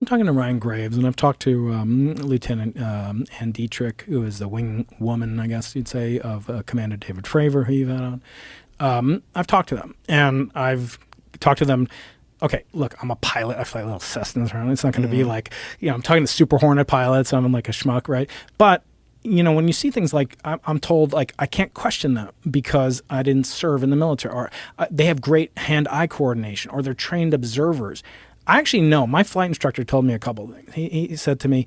talking to Ryan Graves, and I've talked to Lieutenant Ann Dietrich, who is the wing woman, I guess you'd say, of Commander David Fravor, who you've had on. I've talked to them, and I've talked to them. Okay, look, I'm a pilot. I fly little Cessnas around. It's not going to be like, I'm talking to Super Hornet pilots. I'm like a schmuck, right? But, when you see things like, I'm told, like, I can't question them because I didn't serve in the military, or they have great hand-eye coordination, or they're trained observers. I actually know. My flight instructor told me a couple of things. He said to me,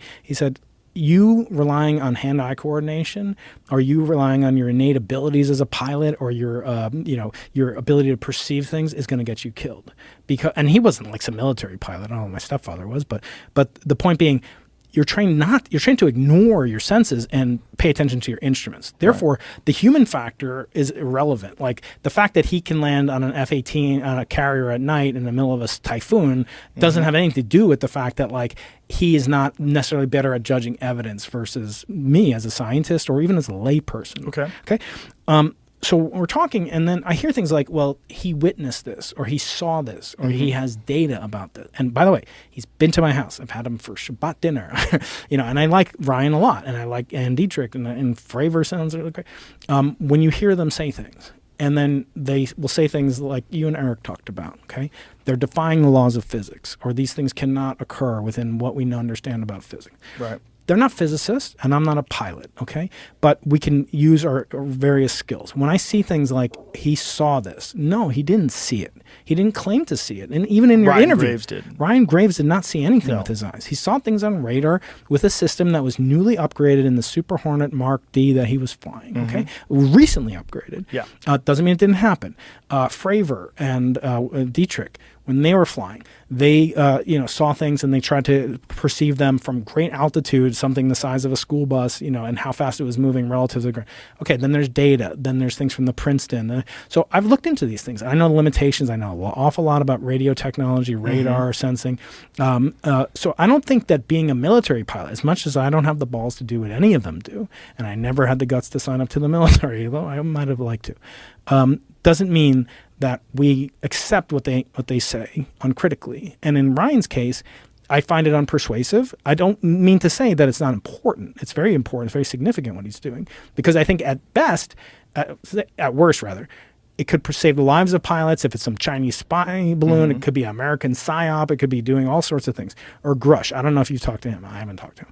you relying on hand-eye coordination, or you relying on your innate abilities as a pilot, or your ability to perceive things is going to get you killed. And he wasn't like some military pilot. I don't know what my stepfather was, but the point being, you're trained to ignore your senses and pay attention to your instruments. Therefore, the human factor is irrelevant. Like the fact that he can land on an F-18 on a carrier at night in the middle of a typhoon doesn't have anything to do with the fact that like he is not necessarily better at judging evidence versus me as a scientist or even as a layperson. Okay. So we're talking, and then I hear things like, well, he witnessed this, or he saw this, or he has data about this. And by the way, he's been to my house. I've had him for Shabbat dinner, and I like Ryan a lot, and I like Ann Dietrich, and Fravor sounds really great. When you hear them say things, and then they will say things like you and Eric talked about, okay? They're defying the laws of physics, or these things cannot occur within what we understand about physics. Right. They're not physicists, and I'm not a pilot, okay? But we can use our various skills. When I see things like, he saw this. No, he didn't see it. He didn't claim to see it. And even in your interview, Ryan Graves did not see anything with his eyes. He saw things on radar with a system that was newly upgraded in the Super Hornet Mark D that he was flying, okay? Recently upgraded. Yeah. Doesn't mean it didn't happen. Fravor and Dietrich, when they were flying, they saw things and they tried to perceive them from great altitude, something the size of a school bus, and how fast it was moving relative to the ground. Okay, then there's data. Then there's things from the Princeton. So I've looked into these things. I know the limitations. I know an awful lot about radio technology, radar sensing. So I don't think that being a military pilot, as much as I don't have the balls to do what any of them do, and I never had the guts to sign up to the military, though I might have liked to, doesn't mean that we accept what they say uncritically. And in Ryan's case, I find it unpersuasive. I don't mean to say that it's not important. It's very important. It's very significant what he's doing. Because I think at worst, it could save the lives of pilots. If it's some Chinese spy balloon, it could be American PSYOP. It could be doing all sorts of things. Or Grush. I don't know if you've talked to him. I haven't talked to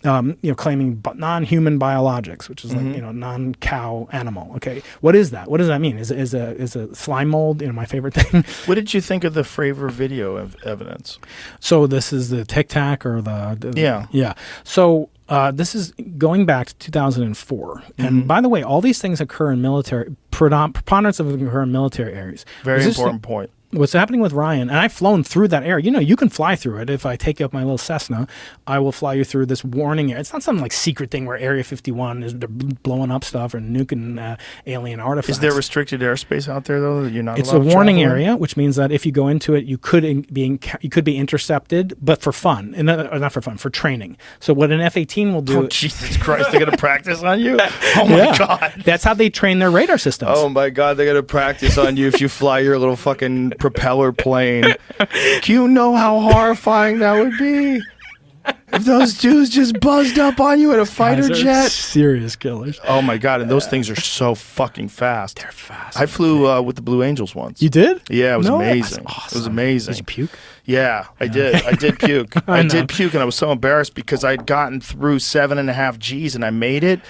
him. Claiming non-human biologics, which is like, non-cow animal. Okay. What is that? What does that mean? Is a slime mold, my favorite thing? What did you think of the Fravor video evidence? So this is the Tic Tac or the yeah. Yeah. So this is going back to 2004. And by the way, all these things occur in military, preponderance of them occur in military areas. Very important point. What's happening with Ryan, and I've flown through that area. You can fly through it. If I take up my little Cessna, I will fly you through this warning area. It's not some like secret thing where Area 51 is blowing up stuff or nuking alien artifacts. Is there restricted airspace out there though that you're not? It's a warning area, which means that if you go into it, you could be intercepted, but for fun, and not for fun, for training. So what an F-18 will do? Oh Jesus Christ! They're gonna practice on you? Oh my God! That's how they train their radar systems. Oh my God! They're gonna practice on you if you fly your little fucking propeller plane. Do you know how horrifying that would be if those dudes just buzzed up on you in a fighter jet? Serious killers. Oh my God, and those things are so fucking fast. They're fast. I flew with the Blue Angels once. You did? Yeah, it was amazing. That's awesome. It was amazing. Did you puke? Yeah, I did. I did puke. I did puke, and I was so embarrassed because I'd gotten through 7.5 Gs, and I made it.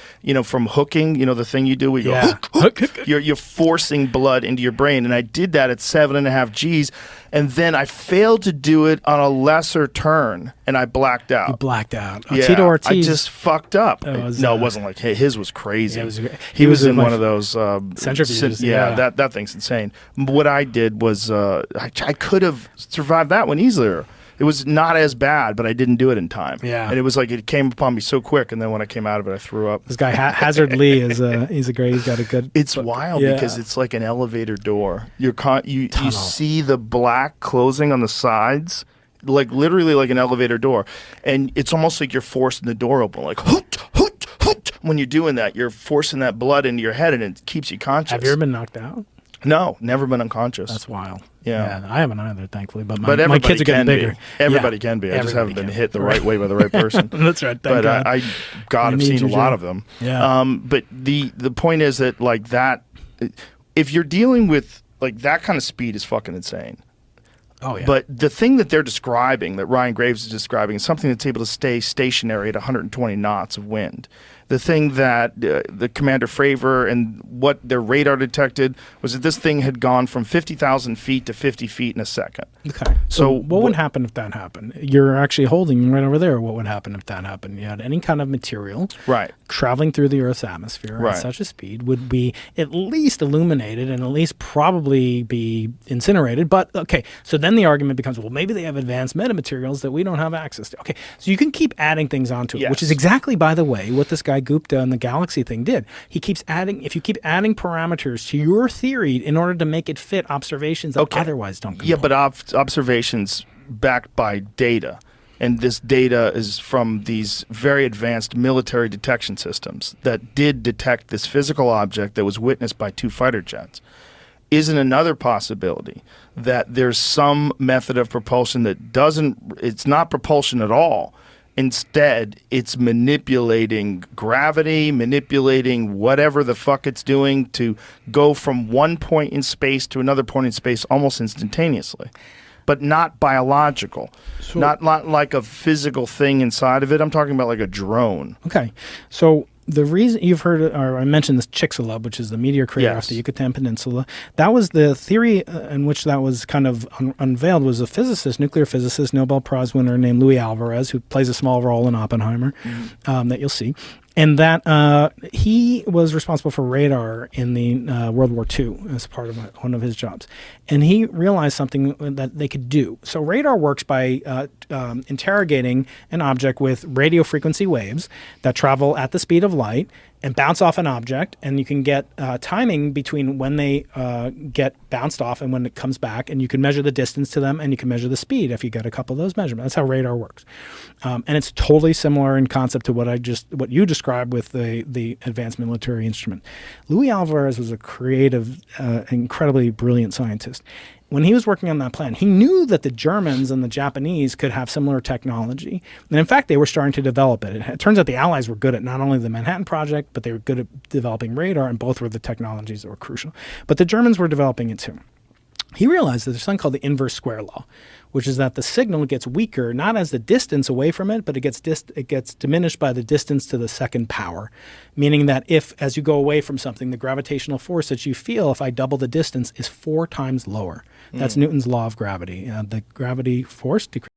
From hooking. The thing you do where you go hook. You're forcing blood into your brain, and I did that at 7.5 Gs, and then I failed to do it on a lesser turn, and I blacked out. You blacked out. Yeah, Tito Ortiz. I just fucked up. No, it wasn't like his was crazy. Yeah, he was in one of those centrifuges. That thing's insane. What I did was I could have survived that one easier. It was not as bad, but I didn't do it in time. Yeah. And it was like it came upon me so quick, and then when I came out of it, I threw up. This guy, Hazard Lee, he's got a good... It's wild because it's like an elevator door. You see the black closing on the sides, like literally like an elevator door. And it's almost like you're forcing the door open, like hoot, hoot, hoot. When you're doing that, you're forcing that blood into your head, and it keeps you conscious. Have you ever been knocked out? No, never been unconscious. That's wild. Yeah. I haven't either, thankfully. But But my kids are getting bigger. Everybody can be. I just haven't been hit the right way by the right person. That's right. But I've seen a lot of them. Yeah. But the point is that like that, if you're dealing with like that kind of speed is fucking insane. Oh, yeah. But the thing that they're describing, that Ryan Graves is describing, is something that's able to stay stationary at 120 knots of wind. The thing that the Commander Fravor and what their radar detected was that this thing had gone from 50,000 feet to 50 feet in a second. Okay. So what would happen if that happened? You're actually holding right over there. What would happen if that happened? You had any kind of material traveling through the Earth's atmosphere at such a speed would be at least illuminated and at least probably be incinerated. But, okay, so then the argument becomes, well, maybe they have advanced metamaterials that we don't have access to. Okay, so you can keep adding things onto it, which is exactly, by the way, what this guy Gupta and the galaxy thing did. He keeps adding, if you keep adding parameters to your theory in order to make it fit observations that otherwise don't comply. Yeah, but observations backed by data. And this data is from these very advanced military detection systems that did detect this physical object that was witnessed by 2 fighter jets. Isn't another possibility that there's some method of propulsion that it's not propulsion at all. Instead, it's manipulating gravity, manipulating whatever the fuck it's doing to go from one point in space to another point in space almost instantaneously, but not biological, not like a physical thing inside of it. I'm talking about like a drone. Okay. So the reason you've heard, or I mentioned this Chicxulub, which is the meteor crater off the Yucatan Peninsula, that was the theory in which that was kind of unveiled, was a physicist, nuclear physicist, Nobel Prize winner named Luis Alvarez, who plays a small role in Oppenheimer, that you'll see. And that he was responsible for radar in the World War II as part of one of his jobs. And he realized something that they could do. So radar works by interrogating an object with radio frequency waves that travel at the speed of light and bounce off an object, and you can get timing between when they get bounced off and when it comes back, and you can measure the distance to them, and you can measure the speed if you get a couple of those measurements. That's how radar works, and it's totally similar in concept to what you described with the advanced military instrument. Luis Alvarez was a creative, incredibly brilliant scientist. When he was working on that plan, he knew that the Germans and the Japanese could have similar technology. And in fact, they were starting to develop it. It turns out the Allies were good at not only the Manhattan Project, but they were good at developing radar, and both were the technologies that were crucial. But the Germans were developing it too. He realized that there's something called the inverse square law, which is that the signal gets weaker, not as the distance away from it, but it gets diminished by the distance to the second power, meaning that if, as you go away from something, the gravitational force that you feel, if I double the distance, is 4 times lower. That's Newton's law of gravity. The gravity force decreases